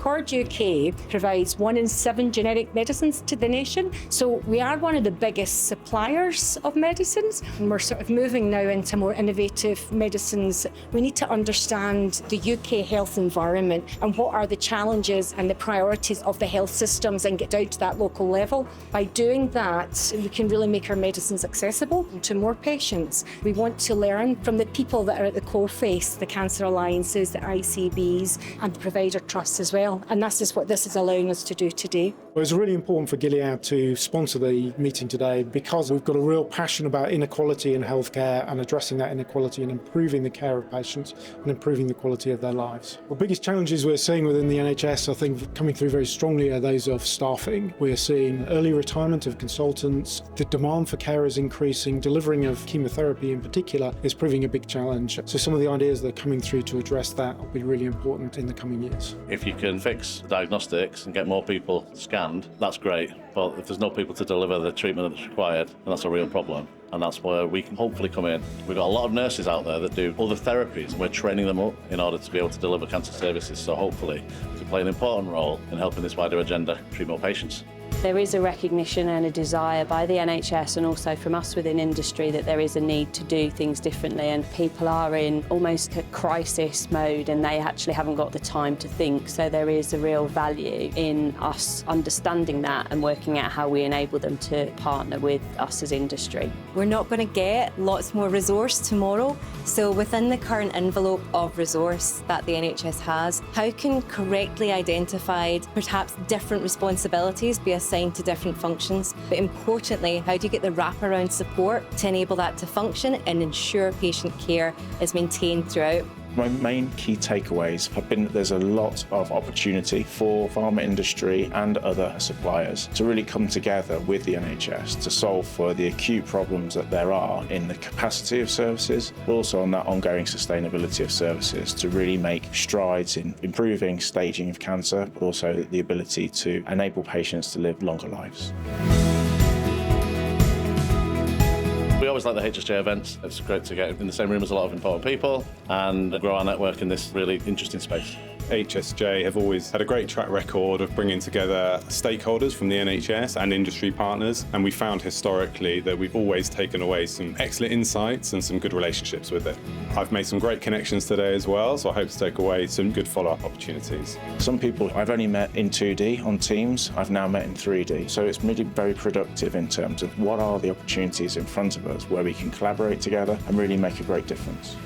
Accord UK provides 1 in 7 generic medicines to the nation, so we are one of the biggest suppliers of medicines. And we're sort of moving now into more innovative medicines. We need to understand the UK health environment and what are the challenges and the priorities of the health systems and get down to that local level. By doing that, we can really make our medicines accessible to more patients. We want to learn from the people that are at the coalface, the Cancer Alliances, the ICBs, and the provider trusts as well. And this is what this is allowing us to do today. Well, it's really important for Gilead to sponsor the meeting today because we've got a real passion about inequality in healthcare and addressing that inequality and improving the care of patients and improving the quality of their lives. The biggest challenges we're seeing within the NHS, I think, coming through very strongly are those of staffing. We're seeing early retirement of consultants. The demand for care is increasing. Delivering of chemotherapy in particular is proving a big challenge. So some of the ideas that are coming through to address that will be really important in the coming years. If you can fix diagnostics and get more people scanned, that's great. But if there's no people to deliver the treatment that's required, then that's a real problem. And that's where we can hopefully come in. We've got a lot of nurses out there that do other therapies, and we're training them up in order to be able to deliver cancer services. So hopefully we can play an important role in helping this wider agenda treat more patients. There is a recognition and a desire by the NHS and also from us within industry that there is a need to do things differently, and people are in almost a crisis mode and they actually haven't got the time to think. So there is a real value in us understanding that and working out how we enable them to partner with us as industry. We're not going to get lots more resource tomorrow, so within the current envelope of resource that the NHS has, how can correctly identified, perhaps different responsibilities be assigned to different functions, but importantly, how do you get the wraparound support to enable that to function and ensure patient care is maintained throughout? My main key takeaways have been that there's a lot of opportunity for pharma industry and other suppliers to really come together with the NHS to solve for the acute problems that there are in the capacity of services, but also on that ongoing sustainability of services to really make strides in improving staging of cancer, but also the ability to enable patients to live longer lives. We always like the HSJ events. It's great to get in the same room as a lot of important people and grow our network in this really interesting space. HSJ have always had a great track record of bringing together stakeholders from the NHS and industry partners, and we found historically that we've always taken away some excellent insights and some good relationships with it. I've made some great connections today as well, so I hope to take away some good follow-up opportunities. Some people I've only met in 2D on Teams, I've now met in 3D, so it's really very productive in terms of what are the opportunities in front of us where we can collaborate together and really make a great difference.